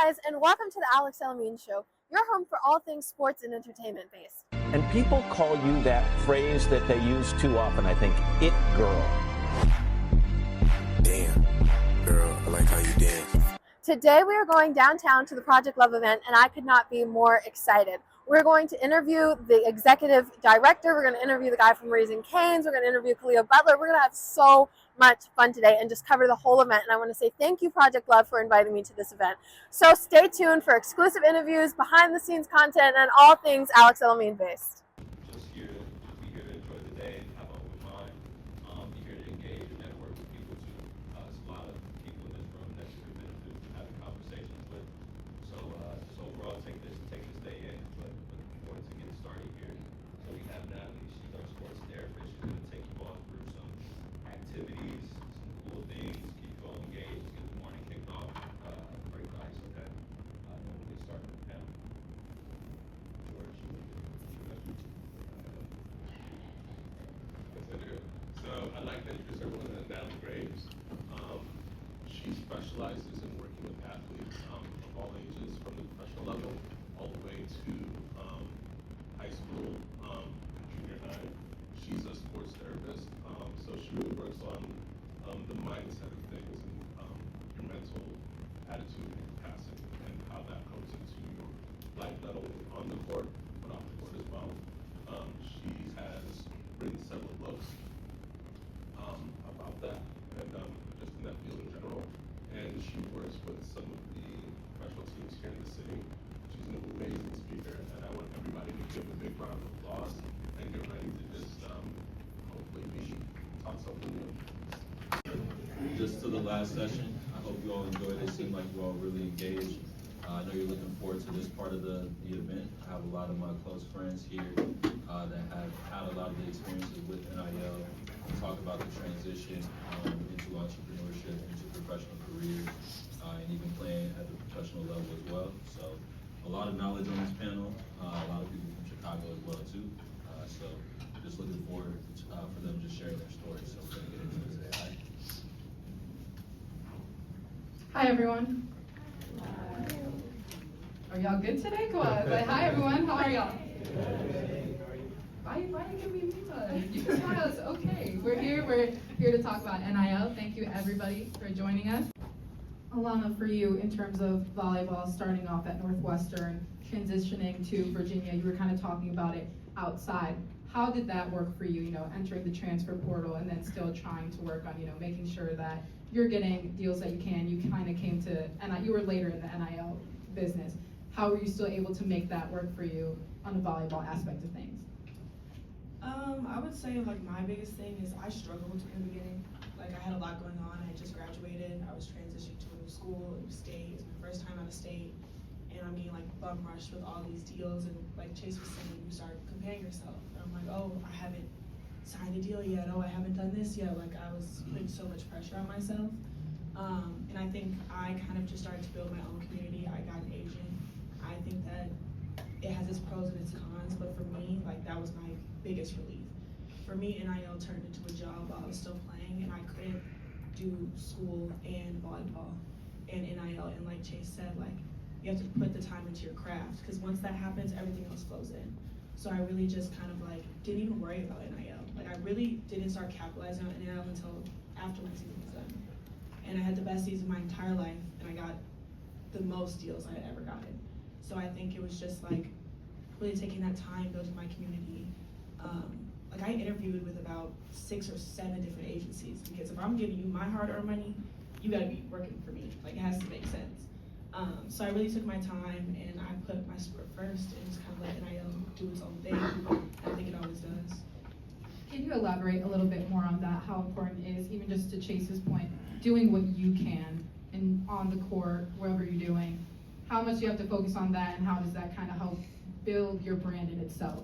guys, and welcome to the El-Amin Show, your home for all things sports and entertainment based. And people call you that phrase that they use too often, I think, it girl. Damn, girl, I like how you dance. Today we are going downtown to the Project Love event, and I could not be more excited. We're going to interview the executive director, we're going to interview the guy from Raising Cane's, we're going to interview Kalia Butler. We're going to have so much fun today and just cover the whole event. And I want to say thank you, Project Love, for inviting me to this event. So stay tuned for exclusive interviews, behind the scenes content, and all things El-Amin based. Just here to enjoy the day, have an open mind, be here to engage and network with people too. There's a lot of people in this room that you could benefit from having conversations with. So overall, take this day in, but looking forward to getting started here. So we have Natalie, she's our sports therapist. She's going to take you all through some activities, some cool things, keep you all engaged, get the morning kicked off. Break the ice, okay? Then we'll get started with the panel. George, you want to get the introduction? So I'd like to introduce everyone to Natalie Graves. She specializes in working with athletes of all ages, from the professional level all the way to high school, junior high. She's a sports therapist, so she really works on the mindset of things and your mental attitude and capacity and how that goes into your life, not only on the court, but off the court as well. She has written several books about that and just in that field in general. And she works with some of the professional teams here in the city. She's an amazing speaker, and I want everybody to give a big round of applause and get ready to just hopefully be taught something new. Just to the last session, I hope you all enjoyed it. It seemed like you all really engaged. I know you're looking forward to this part of the event. I have a lot of my close friends here that have had a lot of the experiences with NIL. We talk about the transition into entrepreneurship, into professional careers, and even playing at the professional level as well. So a lot of knowledge on this panel, a lot of people from Chicago as well too. So just looking forward for them just sharing their stories. So we're gonna get into it today. Hi everyone. Are y'all good today? Come on. Like, hi everyone. How are y'all? Why you give me time? You can smile. It's okay. We're here to talk about NIL. Thank you everybody for joining us. Alana, for you, in terms of volleyball, starting off at Northwestern, transitioning to Virginia, you were kind of talking about it outside. How did that work for you, entering the transfer portal and then still trying to work on, making sure that you're getting deals that you can? You kind of came to, and you were later in the NIL business. How were you still able to make that work for you on the volleyball aspect of things? I would say my biggest thing is I struggled in the beginning. I had a lot going on. I had just graduated. I was transitioning to a new school, a new state. It was my first time out of state. And I'm being bum rushed with all these deals. And like Chase was saying, you start comparing yourself. And I'm like, oh, I haven't signed a deal yet. Oh, I haven't done this yet. I was putting so much pressure on myself. And I think I kind of just started to build my own community. I got an agent. I think that it has its pros and its cons, but for me, that was my biggest relief. For me, NIL turned into a job while I was still playing, and I couldn't do school and volleyball and NIL. And like Chase said, you have to put the time into your craft, because once that happens, everything else flows in. So I really just kind of didn't even worry about NIL. I really didn't start capitalizing on NIL until after my season was done. And I had the best season of my entire life, and I got the most deals I had ever gotten. So I think it was just really taking that time, building my community. I interviewed with about 6 or 7 different agencies, because if I'm giving you my hard-earned money, you gotta be working for me. It has to make sense. So I really took my time and I put my sport first and just kind of let NIL do its own thing. I think it always does. Can you elaborate a little bit more on that? How important it is, even just to Chase's point, doing what you can and on the court, wherever you're doing? How much do you have to focus on that, and how does that kind of help build your brand in itself?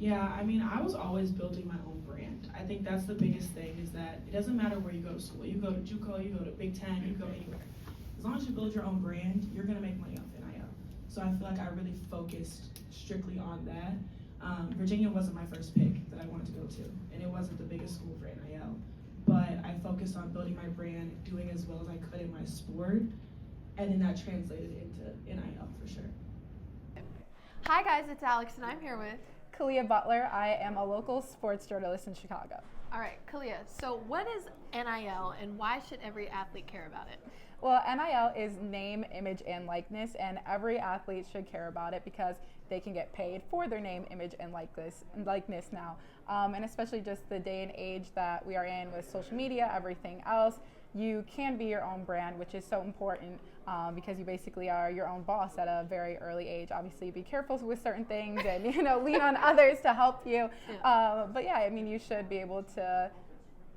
Yeah, I was always building my own brand. I think that's the biggest thing, is that it doesn't matter where you go to school. You go to JUCO, you go to Big Ten, you go anywhere. As long as you build your own brand, you're gonna make money off NIL. So I feel like I really focused strictly on that. Virginia wasn't my first pick that I wanted to go to, and it wasn't the biggest school for NIL. But I focused on building my brand, doing as well as I could in my sport, and then that translated into NIL for sure. Hi guys, it's Alex and I'm here with. Kalia Butler. I am a local sports journalist in Chicago. All right, Kalia, so what is NIL and why should every athlete care about it? Well, NIL is name, image, and likeness, and every athlete should care about it because they can get paid for their name, image, and likeness now. And especially just the day and age that we are in with social media, everything else, you can be your own brand, which is so important because you basically are your own boss at a very early age. Obviously, be careful with certain things and lean on others to help you. Yeah. But yeah, I mean, you should be able to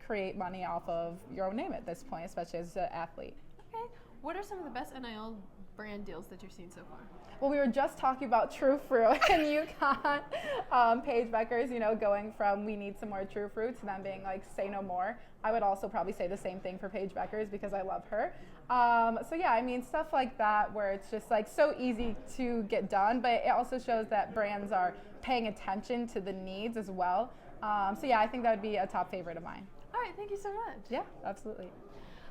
create money off of your own name at this point, especially as an athlete. Okay. What are some of the best NIL brand deals that you've seen so far? Well, we were just talking about True Fruit and UConn, Paige Becker's, going from we need some more True Fruit to them being like, say no more. I would also probably say the same thing for Paige Becker's because I love her. So yeah, I mean, stuff like that where it's just like so easy to get done, but it also shows that brands are paying attention to the needs as well. So yeah, I think that would be a top favorite of mine. All right, thank you so much. Yeah, absolutely.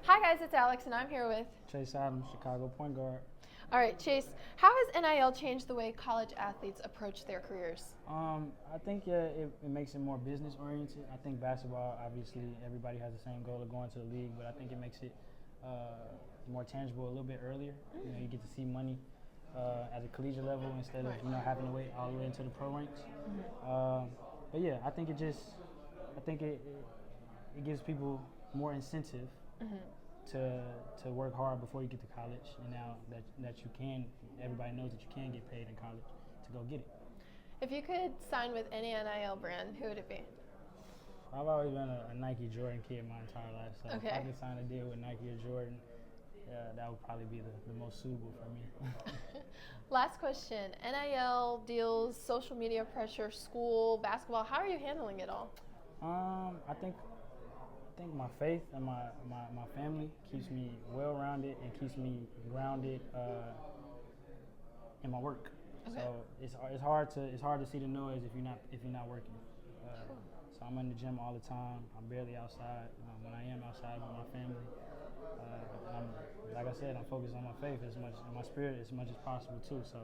Hi guys, it's Alex and I'm here with. Chase Adams, Chicago point guard. All right, Chase, how has NIL changed the way college athletes approach their careers? I think it makes it more business oriented. I think basketball, obviously, everybody has the same goal of going to the league, but I think it makes it more tangible a little bit earlier. You get to see money at a collegiate level instead of having to wait all the way into the pro ranks. But yeah, I think it gives people more incentive to work hard before you get to college, and now that you can, everybody knows that you can get paid in college, to go get it. If you could sign with any NIL brand, who would it be? I've always been a Nike Jordan kid my entire life, so Okay. if I could sign a deal with Nike or Jordan, that would probably be the most suitable for me. Last question, NIL deals, social media pressure, school, basketball, how are you handling it all? I think my faith and my family keeps me well-rounded and keeps me grounded in my work. Okay. So it's hard to see the noise if you're not working. So I'm in the gym all the time. I'm barely outside. When I am outside with my family, like I said, I'm focused on my faith and my spirit as much as possible too. So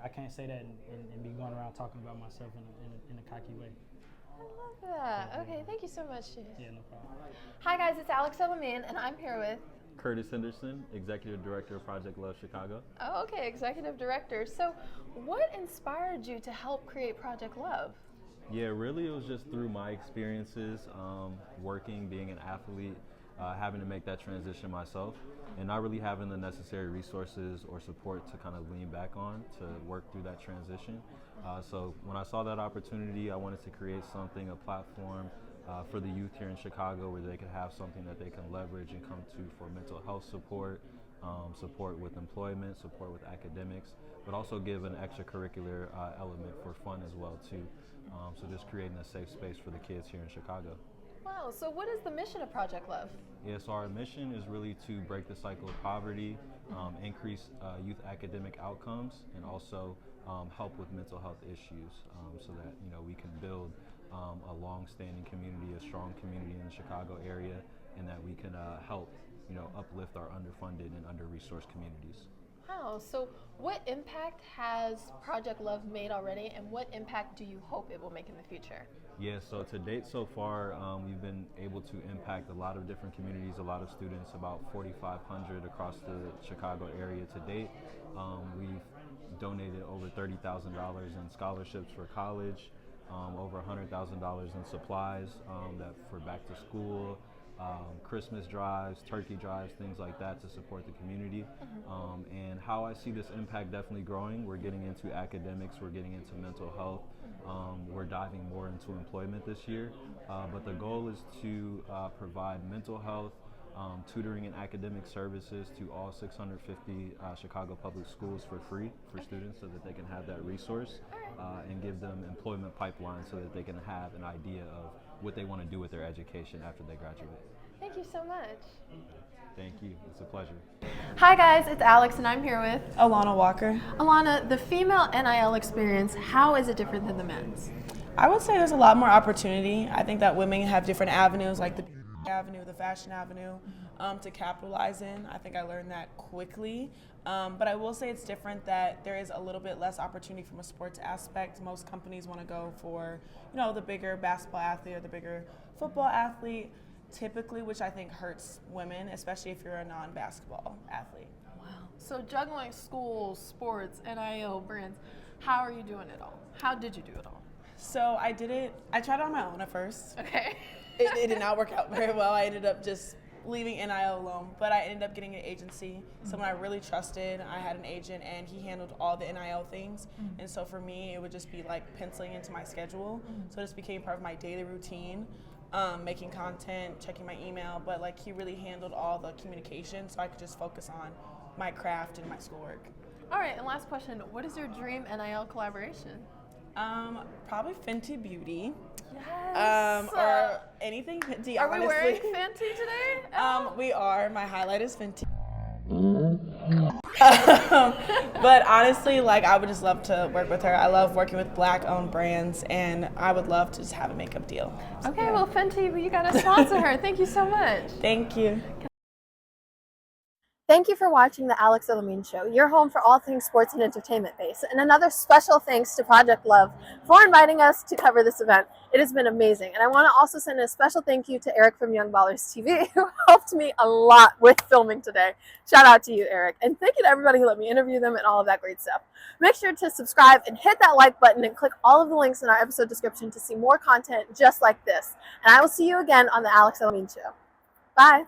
I can't say that and be going around talking about myself in a cocky way. I love that. Okay, thank you so much, Chase. Yeah, no problem. Hi guys, it's Alex El-Amin and I'm here with. Curtis Henderson, Executive Director of Project Love Chicago. Oh, okay, Executive Director. So what inspired you to help create Project Love? Yeah, really it was just through my experiences working, being an athlete, having to make that transition myself, and not really having the necessary resources or support to kind of lean back on to work through that transition. So when I saw that opportunity, I wanted to create something, a platform for the youth here in Chicago where they could have something that they can leverage and come to for mental health support, support with employment, support with academics, but also give an extracurricular element for fun as well too. So just creating a safe space for the kids here in Chicago. Wow, so what is the mission of Project Love? Yeah, so our mission is really to break the cycle of poverty, increase youth academic outcomes, and also help with mental health issues so that we can build a long-standing community, a strong community in the Chicago area, and that we can help uplift our underfunded and under-resourced communities. Wow, so what impact has Project Love made already, and what impact do you hope it will make in the future? Yeah, so to date so far, we've been able to impact a lot of different communities, a lot of students, about 4,500 across the Chicago area to date. We've donated over $30,000 in scholarships for college, over $100,000 in supplies that for back to school, Christmas drives, turkey drives, things like that to support the community. And how I see this impact definitely growing, we're getting into academics, we're getting into mental health, we're diving more into employment this year. But the goal is to provide mental health, tutoring and academic services to all 650 Chicago public schools for free for students so that they can have that resource and give them employment pipelines so that they can have an idea of what they want to do with their education after they graduate. Thank you so much. Thank you. It's a pleasure. Hi guys, it's Alex and I'm here with Alana Walker. Alana. The female NIL experience, how is it different than the men's? I would say there's a lot more opportunity. I think that women have different avenues, like the avenue, the fashion avenue. to capitalize in. I think I learned that quickly. But I will say it's different that there is a little bit less opportunity from a sports aspect. Most companies want to go for, the bigger basketball athlete or the bigger football athlete, typically, which I think hurts women, especially if you're a non-basketball athlete. Wow. So juggling school, sports, NIL, brands, how are you doing it all? How did you do it all? So I tried it on my own at first. Okay. It did not work out very well. I ended up just leaving NIL alone, but I ended up getting an agency, someone I really trusted. I had an agent, and he handled all the NIL things. And so for me, it would just be like penciling into my schedule. So it just became part of my daily routine, making content, checking my email, but like he really handled all the communication, so I could just focus on my craft and my schoolwork. All right, and last question, what is your dream NIL collaboration? Probably Fenty Beauty. Yes. Or anything Fenty, Are honestly. we wearing Fenty today? We are. My highlight is Fenty. But honestly, like, I would just love to work with her. I love working with Black-owned brands, and I would love to just have a makeup deal. Okay, well, Fenty, you got to sponsor her. Thank you so much. Thank you. Thank you for watching the El-Amin Show, your home for all things sports and entertainment based. And another special thanks to Project Love for inviting us to cover this event. It has been amazing. And I want to also send a special thank you to Eric from Young Ballers TV, who helped me a lot with filming today. Shout out to you, Eric. And thank you to everybody who let me interview them and all of that great stuff. Make sure to subscribe and hit that like button and click all of the links in our episode description to see more content just like this. And I will see you again on the El-Amin Show. Bye.